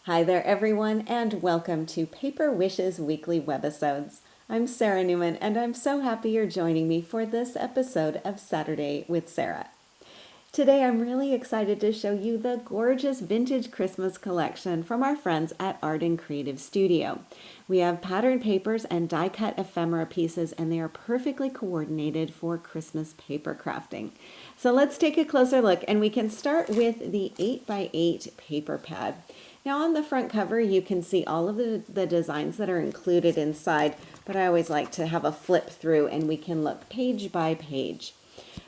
Hi there, everyone, and welcome to Paper Wishes Weekly Webisodes. I'm Sarah Newman, and I'm so happy you're joining me for this episode of Saturday with Sara. Today, I'm really excited to show you the gorgeous vintage Christmas collection from our friends at Arden Creative Studio. We have patterned papers and die-cut ephemera pieces, and they are perfectly coordinated for Christmas paper crafting. So let's take a closer look, and we can start with the 8x8 paper pad. Now on the front cover, you can see all of the designs that are included inside, but I always like to have a flip through and we can look page by page.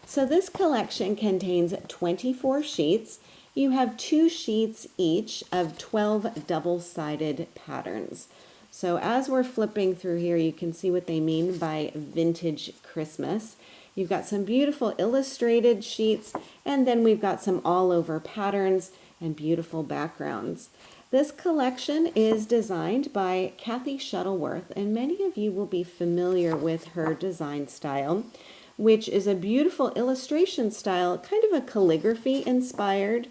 So this collection contains 24 sheets. You have 2 sheets each of 12 double-sided patterns. So as we're flipping through here, you can see what they mean by vintage Christmas. You've got some beautiful illustrated sheets, and then we've got some all-over patterns and beautiful backgrounds. This collection is designed by Kathy Shuttleworth, and many of you will be familiar with her design style, which is a beautiful illustration style, kind of a calligraphy inspired.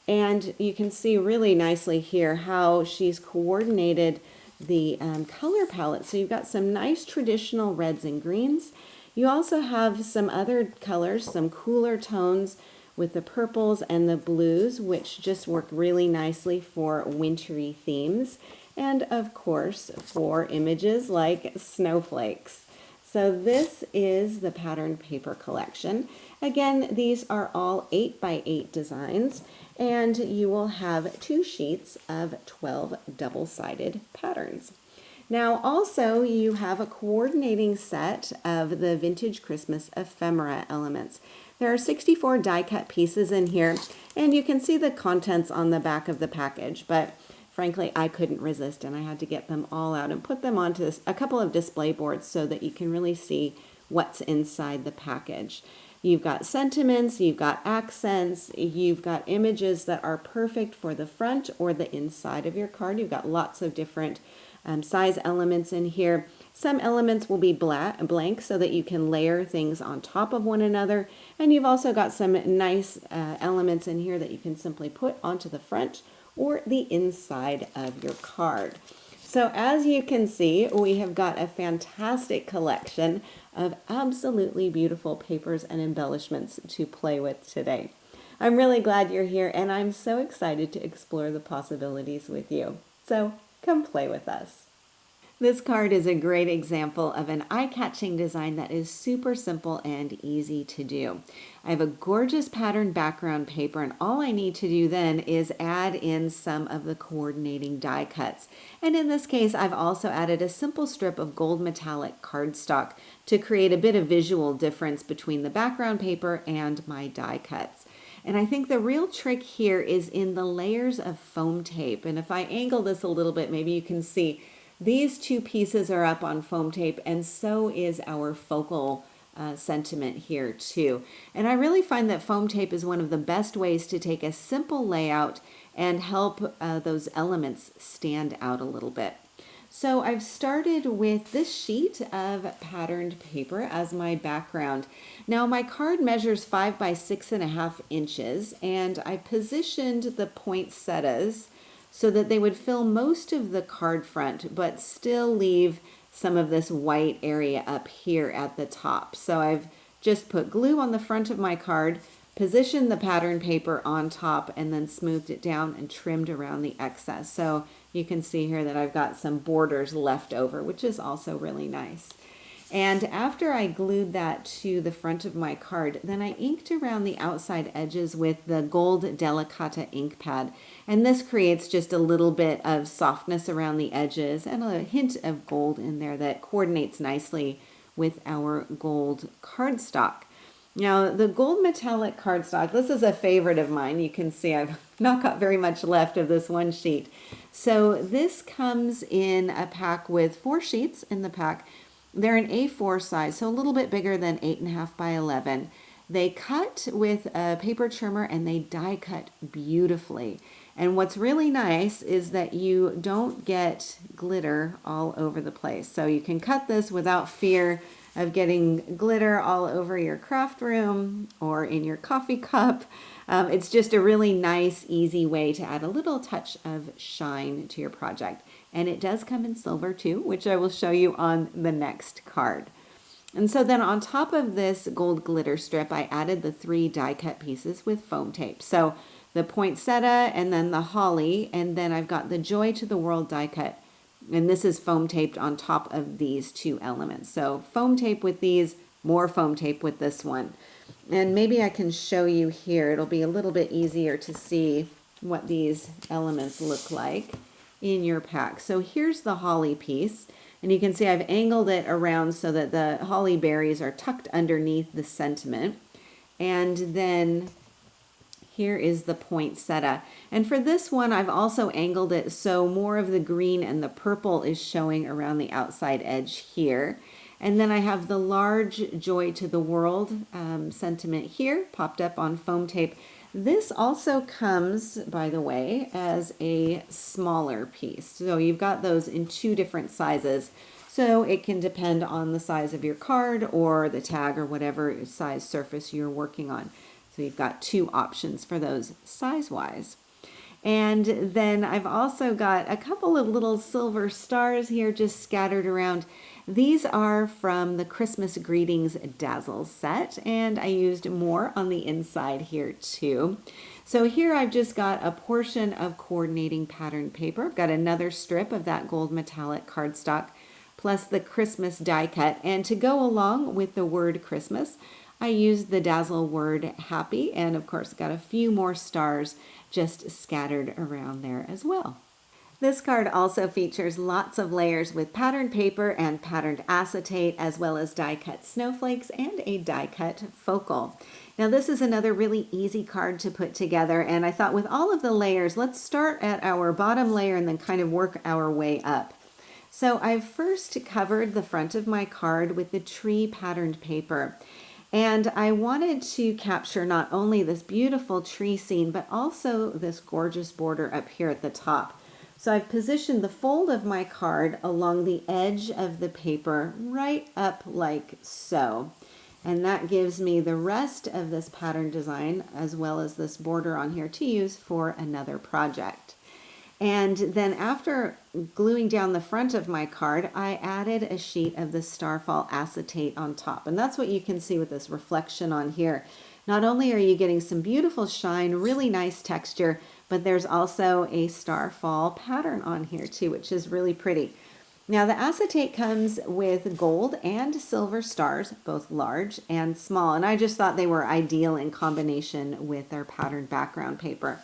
And you can see really nicely here how she's coordinated the color palette. So you've got some nice traditional reds and greens. You also have some other colors, some cooler tones with the purples and the blues, which just work really nicely for wintry themes. And of course, for images like snowflakes. So this is the patterned paper collection. Again, these are all 8x8 designs, and you will have 2 sheets of 12 double-sided patterns. Now also you have a coordinating set of the vintage Christmas ephemera elements. There are 64 die-cut pieces in here, and you can see the contents on the back of the package, but frankly, I couldn't resist, and I had to get them all out and put them onto a couple of display boards so that you can really see what's inside the package. You've got sentiments, you've got accents, you've got images that are perfect for the front or the inside of your card. You've got lots of different size elements in here. Some elements will be blank so that you can layer things on top of one another. And you've also got some nice elements in here that you can simply put onto the front or the inside of your card. So as you can see, we have got a fantastic collection of absolutely beautiful papers and embellishments to play with today. I'm really glad you're here, and I'm so excited to explore the possibilities with you. So come play with us. This card is a great example of an eye-catching design that is super simple and easy to do. I have a gorgeous patterned background paper, and all I need to do then is add in some of the coordinating die cuts. And in this case, I've also added a simple strip of gold metallic cardstock to create a bit of visual difference between the background paper and my die cuts. And I think the real trick here is in the layers of foam tape. And if I angle this a little bit, maybe you can see these 2 pieces are up on foam tape, and so is our focal sentiment here too. And I really find that foam tape is one of the best ways to take a simple layout and help those elements stand out a little bit. So I've started with this sheet of patterned paper as my background. Now my card measures 5 by 6.5 inches, and I positioned the poinsettias so that they would fill most of the card front, but still leave some of this white area up here at the top. So I've just put glue on the front of my card, positioned the pattern paper on top, and then smoothed it down and trimmed around the excess. So you can see here that I've got some borders left over, which is also really nice. And after I glued that to the front of my card, then I inked around the outside edges with the gold Delicata ink pad. And this creates just a little bit of softness around the edges and a hint of gold in there that coordinates nicely with our gold cardstock. Now, the gold metallic cardstock, this is a favorite of mine. You can see I've not got very much left of this one sheet. So this comes in a pack with 4 sheets in the pack. They're an A4 size, so a little bit bigger than 8.5 by 11. They cut with a paper trimmer and they die cut beautifully. And what's really nice is that you don't get glitter all over the place. So you can cut this without fear of getting glitter all over your craft room or in your coffee cup. It's just a really nice, easy way to add a little touch of shine to your project. And it does come in silver too, which I will show you on the next card. And so then on top of this gold glitter strip, I added the 3 die cut pieces with foam tape. So the poinsettia and then the holly, and then I've got the Joy to the World die cut. And this is foam taped on top of these 2 elements. So foam tape with these, more foam tape with this one. And maybe I can show you here. It'll be a little bit easier to see what these elements look like in your pack. So here's the holly piece. And you can see I've angled it around so that the holly berries are tucked underneath the sentiment. And then here is the poinsettia. And for this one, I've also angled it so more of the green and the purple is showing around the outside edge here. And then I have the large Joy to the World sentiment here, popped up on foam tape. This also comes, by the way, as a smaller piece. So you've got those in 2 different sizes. So it can depend on the size of your card or the tag or whatever size surface you're working on. So you've got 2 options for those size-wise. And then I've also got a couple of little silver stars here just scattered around. These are from the Christmas Greetings Dazzle set, and I used more on the inside here too. So here I've just got a portion of coordinating pattern paper. I've got another strip of that gold metallic cardstock, plus the Christmas die cut. And to go along with the word Christmas, I used the Dazzle word happy, and of course got a few more stars just scattered around there as well. This card also features lots of layers with patterned paper and patterned acetate, as well as die-cut snowflakes and a die-cut focal. Now this is another really easy card to put together, and I thought with all of the layers, let's start at our bottom layer and then kind of work our way up. So I've first covered the front of my card with the tree patterned paper. And I wanted to capture not only this beautiful tree scene, but also this gorgeous border up here at the top. So I've positioned the fold of my card along the edge of the paper right up like so. And that gives me the rest of this pattern design as well as this border on here to use for another project. And then after gluing down the front of my card, I added a sheet of the Starfall acetate on top. And that's what you can see with this reflection on here. Not only are you getting some beautiful shine, really nice texture, but there's also a Starfall pattern on here too, which is really pretty. Now the acetate comes with gold and silver stars, both large and small. And I just thought they were ideal in combination with our patterned background paper.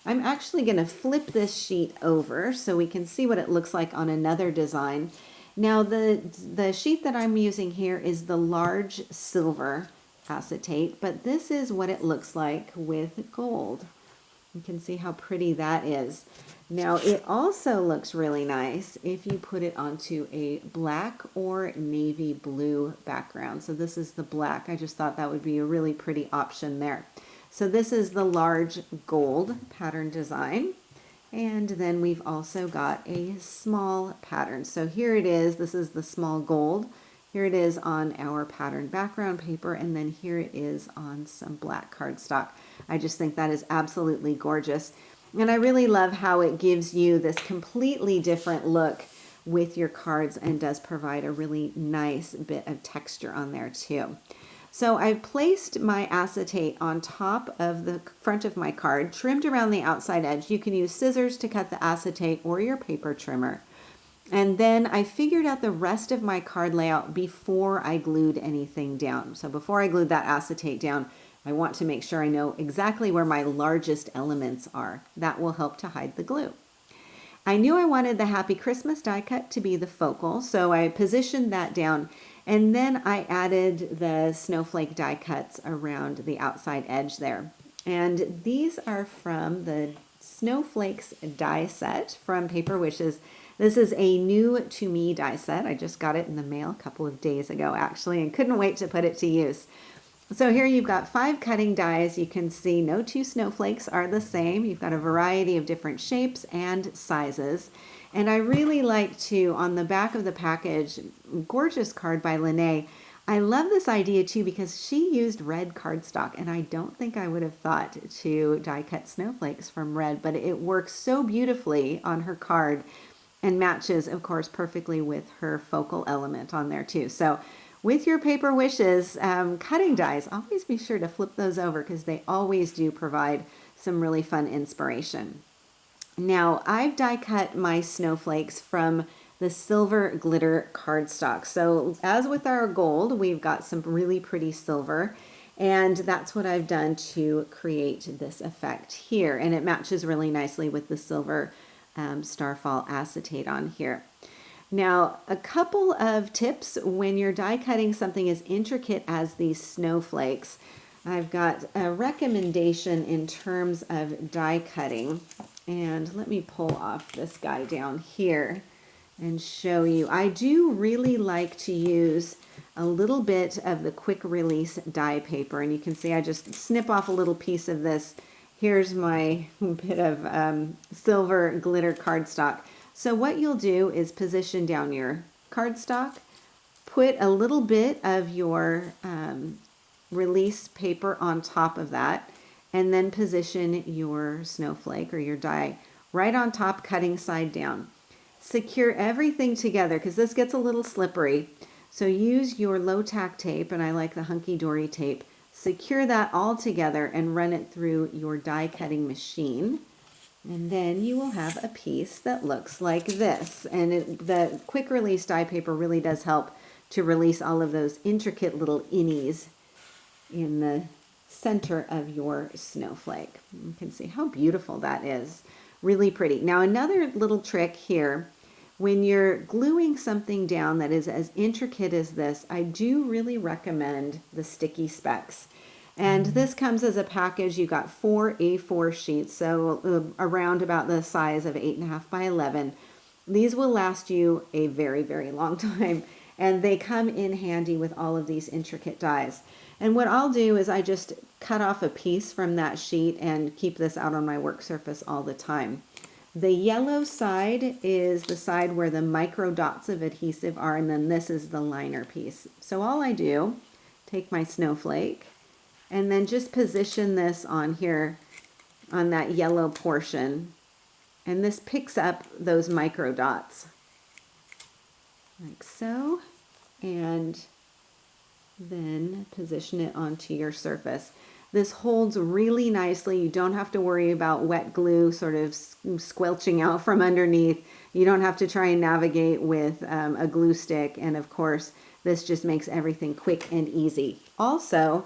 I'm actually going to flip this sheet over so we can see what it looks like on another design. Now the sheet that I'm using here is the large silver acetate, but this is what it looks like with gold. You can see how pretty that is. Now it also looks really nice if you put it onto a black or navy blue background. So this is the black. I just thought that would be a really pretty option there. So this is the large gold pattern design. And then we've also got a small pattern. So here it is. This is the small gold. Here it is on our pattern background paper. And then here it is on some black cardstock. I just think that is absolutely gorgeous. And I really love how it gives you this completely different look with your cards and does provide a really nice bit of texture on there too. So I placed my acetate on top of the front of my card, trimmed around the outside edge. You can use scissors to cut the acetate or your paper trimmer. And then I figured out the rest of my card layout before I glued anything down. So before I glued that acetate down, I want to make sure I know exactly where my largest elements are. That will help to hide the glue. I knew I wanted the Happy Christmas die cut to be the focal, so I positioned that down. And then I added the snowflake die cuts around the outside edge there. And these are from the Snowflakes die set from Paper Wishes. This is a new to me die set. I just got it in the mail a couple of days ago actually and couldn't wait to put it to use. So here you've got 5 cutting dies. You can see no 2 snowflakes are the same. You've got a variety of different shapes and sizes. And I really like to, on the back of the package, gorgeous card by Lene, I love this idea too because she used red cardstock, and I don't think I would have thought to die cut snowflakes from red, but it works so beautifully on her card and matches, of course, perfectly with her focal element on there too. So with your Paper Wishes cutting dies, always be sure to flip those over because they always do provide some really fun inspiration. Now, I've die cut my snowflakes from the silver glitter cardstock. So as with our gold, we've got some really pretty silver, and that's what I've done to create this effect here. And it matches really nicely with the silver starfall acetate on here. Now, a couple of tips when you're die cutting something as intricate as these snowflakes. I've got a recommendation in terms of die cutting. And let me pull off this guy down here and show you. I do really like to use a little bit of the quick release die paper. And you can see I just snip off a little piece of this. Here's my bit of silver glitter cardstock. So what you'll do is position down your cardstock, put a little bit of your release paper on top of that, and then position your snowflake or your die right on top, cutting side down. Secure everything together because this gets a little slippery. So use your low tack tape, and I like the Hunky Dory tape. Secure that all together and run it through your die cutting machine. And then you will have a piece that looks like this. And the quick release die paper really does help to release all of those intricate little innies in the center of your snowflake. You can see how beautiful that is. Really pretty. Now another little trick here, when you're gluing something down that is as intricate as this, I do really recommend the sticky specs. And this comes as a package. You got 4 A4 sheets, so around about the size of 8.5 by 11. These will last you a very, very long time, and they come in handy with all of these intricate dies. And what I'll do is I just cut off a piece from that sheet and keep this out on my work surface all the time. The yellow side is the side where the micro dots of adhesive are, and then this is the liner piece. So all I do, take my snowflake, and then just position this on here, on that yellow portion, and this picks up those micro dots, like so, and then position it onto your surface. This holds really nicely. You don't have to worry about wet glue sort of squelching out from underneath. You don't have to try and navigate with a glue stick. And of course, this just makes everything quick and easy. Also,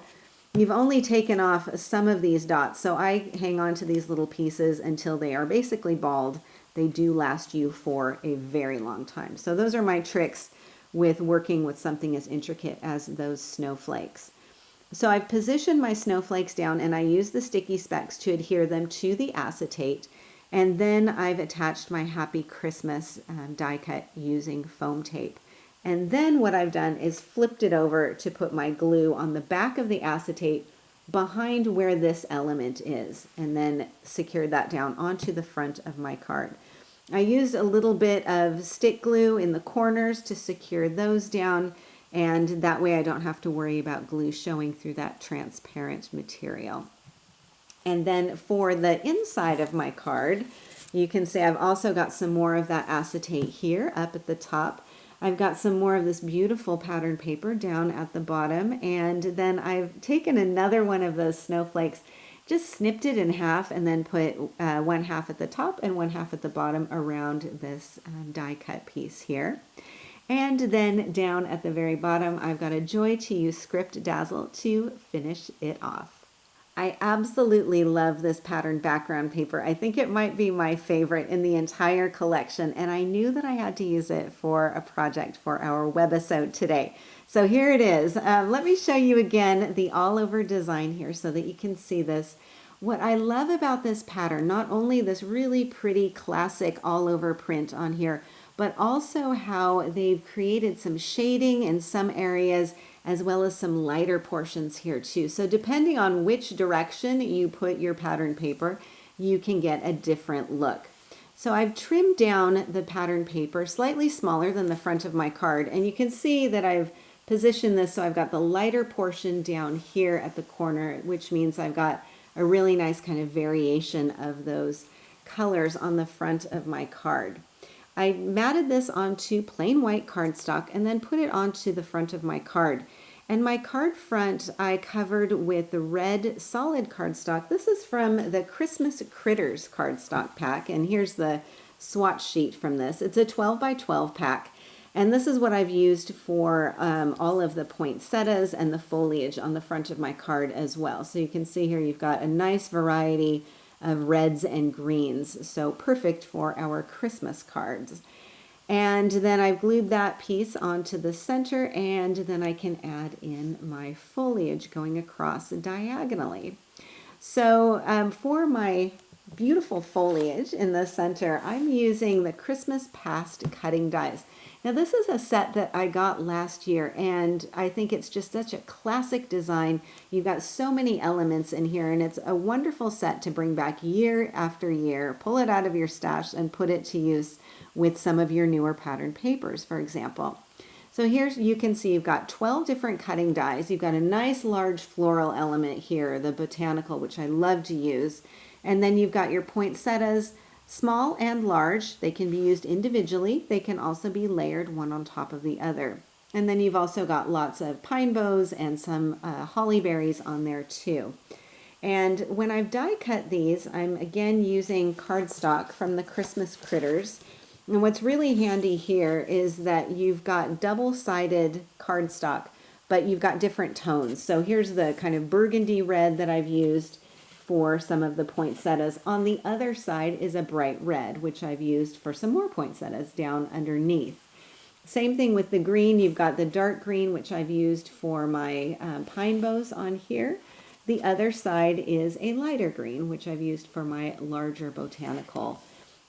you've only taken off some of these dots, so I hang on to these little pieces until they are basically bald. They do last you for a very long time. So those are my tricks with working with something as intricate as those snowflakes. So I've positioned my snowflakes down, and I use the sticky specs to adhere them to the acetate, and then I've attached my Happy Christmas die cut using foam tape. And then what I've done is flipped it over to put my glue on the back of the acetate behind where this element is, and then secured that down onto the front of my card. I used a little bit of stick glue in the corners to secure those down, and that way I don't have to worry about glue showing through that transparent material. And then for the inside of my card, you can see I've also got some more of that acetate here up at the top. I've got some more of this beautiful pattern paper down at the bottom, and then I've taken another one of those snowflakes, just snipped it in half, and then put one half at the top and one half at the bottom around this die cut piece here. And then down at the very bottom, I've got a Joy to Use Script Dazzle to finish it off. I absolutely love this pattern background paper. I think it might be my favorite in the entire collection, and I knew that I had to use it for a project for our webisode today. So here it is. Let me show you again the all over design here so that you can see this. What I love about this pattern, not only this really pretty classic all over print on here, but also how they've created some shading in some areas as well as some lighter portions here too. So depending on which direction you put your pattern paper, you can get a different look. So I've trimmed down the pattern paper slightly smaller than the front of my card, and you can see that I've position this so I've got the lighter portion down here at the corner, which means I've got a really nice kind of variation of those colors on the front of my card. I matted this onto plain white cardstock and then put it onto the front of my card. And my card front I covered with the red solid cardstock. This is from the Christmas Critters cardstock pack, and here's the swatch sheet from this. It's a 12 by 12 pack, and this is what I've used for all of the poinsettias and the foliage on the front of my card as well. So you can see here you've got a nice variety of reds and greens, so perfect for our Christmas cards. And then I've glued that piece onto the center, and then I can add in my foliage going across diagonally. So for my beautiful foliage in the center, I'm using the Christmas Past cutting dies. Now this is a set that I got last year, and I think it's just such a classic design. You've got so many elements in here, and it's a wonderful set to bring back year after year. Pull it out of your stash and put it to use with some of your newer pattern papers, for example. So here you can see you've got 12 different cutting dies. You've got a nice large floral element here, the botanical, which I love to use. And then you've got your poinsettias, small and large. They can be used individually. They can also be layered one on top of the other. And then you've also got lots of pine boughs and some holly berries on there too. And when I've die cut these, I'm again using cardstock from the Christmas Critters. And what's really handy here is that you've got double-sided cardstock, but you've got different tones. So here's the kind of burgundy red that I've used for some of the poinsettias. On the other side is a bright red, which I've used for some more poinsettias down underneath. Same thing with the green. You've got the dark green, which I've used for my pine boughs on here. The other side is a lighter green, which I've used for my larger botanical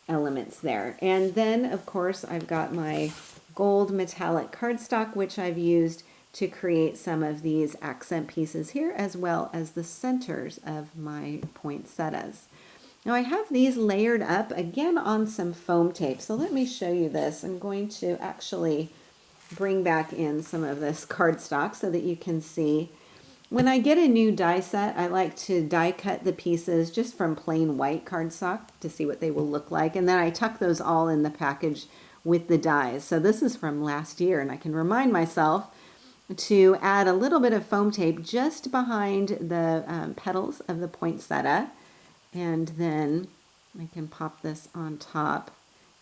elements there. And then, of course, I've got my gold metallic cardstock, which I've used to create some of these accent pieces here, as well as the centers of my poinsettias. Now I have these layered up again on some foam tape. So let me show you this. I'm going to actually bring back in some of this cardstock so that you can see. When I get a new die set, I like to die cut the pieces just from plain white cardstock to see what they will look like. And then I tuck those all in the package with the dies. So this is from last year, and I can remind myself to add a little bit of foam tape just behind the petals of the poinsettia. And then I can pop this on top,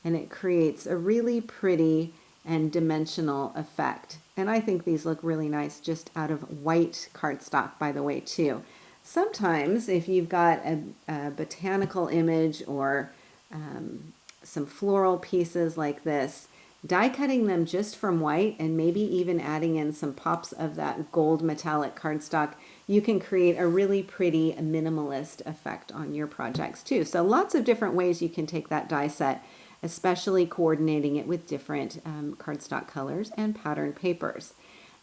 and it creates a really pretty and dimensional effect. And I think these look really nice just out of white cardstock, by the way, too. Sometimes if you've got a botanical image or some floral pieces like this, die cutting them just from white and maybe even adding in some pops of that gold metallic cardstock, you can create a really pretty minimalist effect on your projects too. So lots of different ways you can take that die set, especially coordinating it with different cardstock colors and pattern papers.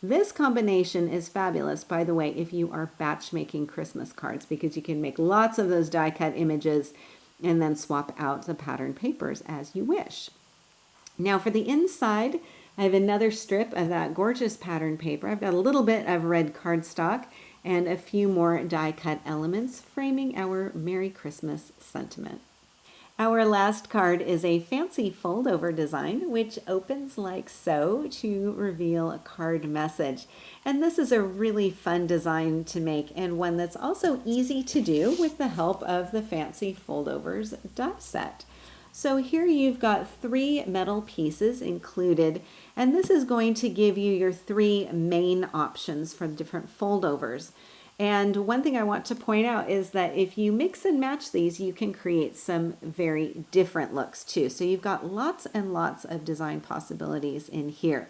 This combination is fabulous, by the way, if you are batch making Christmas cards, because you can make lots of those die cut images and then swap out the pattern papers as you wish. Now for the inside, I have another strip of that gorgeous pattern paper. I've got a little bit of red cardstock and a few more die cut elements framing our Merry Christmas sentiment. Our last card is a fancy fold-over design, which opens like so to reveal a card message. And this is a really fun design to make, and one that's also easy to do with the help of the Fancy Foldovers die set. So here you've got 3 metal pieces included, and this is going to give you your 3 main options for the different foldovers. And one thing I want to point out is that if you mix and match these, you can create some very different looks too. So you've got lots and lots of design possibilities in here.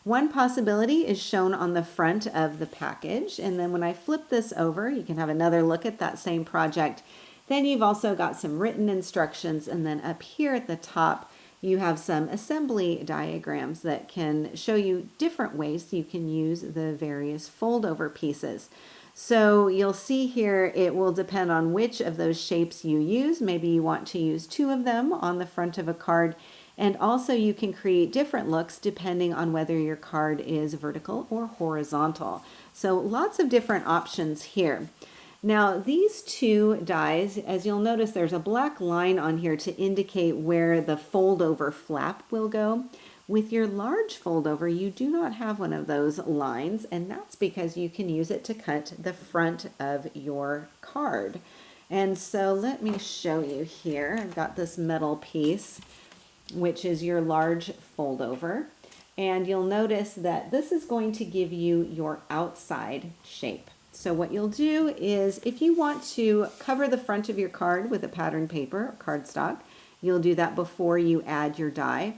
One possibility is shown on the front of the package, and then when I flip this over, you can have another look at that same project. Then you've also got some written instructions, and then up here at the top, you have some assembly diagrams that can show you different ways you can use the various fold-over pieces. So you'll see here it will depend on which of those shapes you use. Maybe you want to use 2 of them on the front of a card, And also you can create different looks depending on whether your card is vertical or horizontal. So lots of different options here. Now these two dies, as you'll notice, there's a black line on here to indicate where the fold over flap will go. With your large fold over, you do not have one of those lines, and that's because you can use it to cut the front of your card. And so let me show you here. I've got this metal piece, which is your large fold over. And you'll notice that this is going to give you your outside shape. So what you'll do is, if you want to cover the front of your card with a pattern paper or cardstock, you'll do that before you add your die.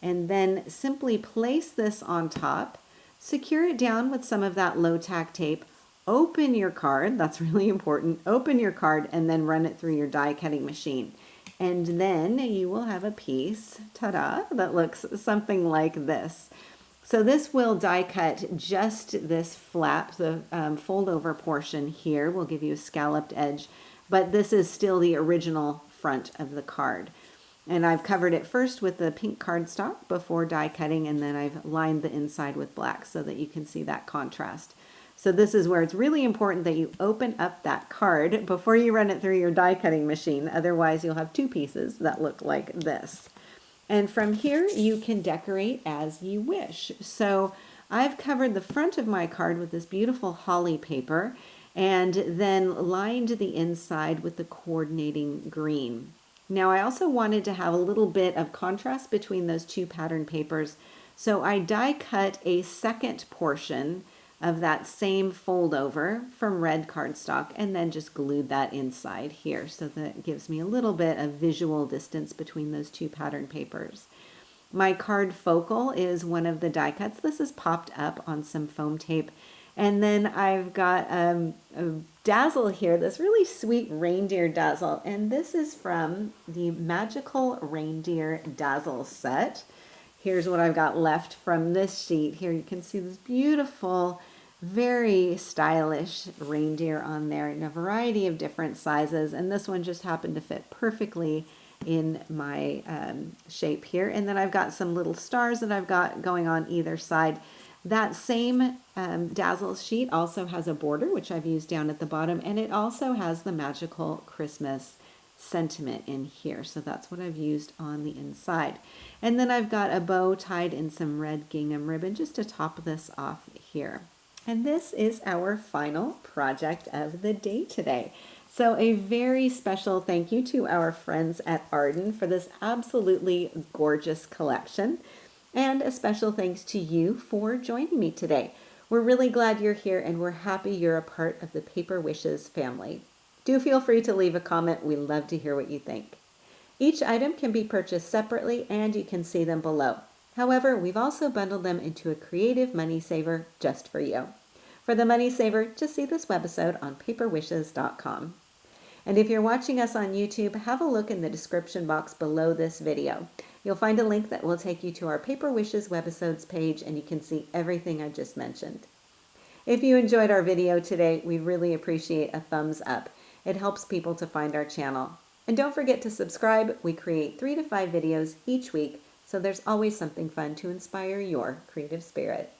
And then simply place this on top, secure it down with some of that low tack tape, open your card, that's really important, open your card and then run it through your die cutting machine. And then you will have a piece, ta-da, that looks something like this. So this will die cut just this flap, the fold over portion here will give you a scalloped edge, but this is still the original front of the card. And I've covered it first with the pink cardstock before die cutting, and then I've lined the inside with black so that you can see that contrast. So this is where it's really important that you open up that card before you run it through your die cutting machine. Otherwise, you'll have two pieces that look like this. And from here, you can decorate as you wish. So I've covered the front of my card with this beautiful holly paper and then lined the inside with the coordinating green. Now I also wanted to have a little bit of contrast between those two pattern papers, so I die cut a second portion of that same fold over from red cardstock and then just glued that inside here so that it gives me a little bit of visual distance between those two pattern papers. My card focal is one of the die cuts. This is popped up on some foam tape. And then I've got a dazzle here, this really sweet reindeer dazzle. And this is from the Magical Reindeer Dazzle set. Here's what I've got left from this sheet. Here you can see this beautiful, very stylish reindeer on there in a variety of different sizes. And this one just happened to fit perfectly in my shape here. And then I've got some little stars that I've got going on either side. That same dazzle sheet also has a border, which I've used down at the bottom, and it also has the magical Christmas sentiment in here. So that's what I've used on the inside. And then I've got a bow tied in some red gingham ribbon just to top this off here. And this is our final project of the day today. So a very special thank you to our friends at Arden for this absolutely gorgeous collection. And a special thanks to you for joining me today. We're really glad you're here and we're happy you're a part of the Paper Wishes family. Do feel free to leave a comment. We love to hear what you think. Each item can be purchased separately and you can see them below. However, we've also bundled them into a creative money saver just for you. For the money saver, just see this webisode on paperwishes.com. And if you're watching us on YouTube, have a look in the description box below this video. You'll find a link that will take you to our Paper Wishes webisodes page and you can see everything I just mentioned. If you enjoyed our video today, we really appreciate a thumbs up. It helps people to find our channel. And don't forget to subscribe. We create 3 to 5 videos each week, so there's always something fun to inspire your creative spirit.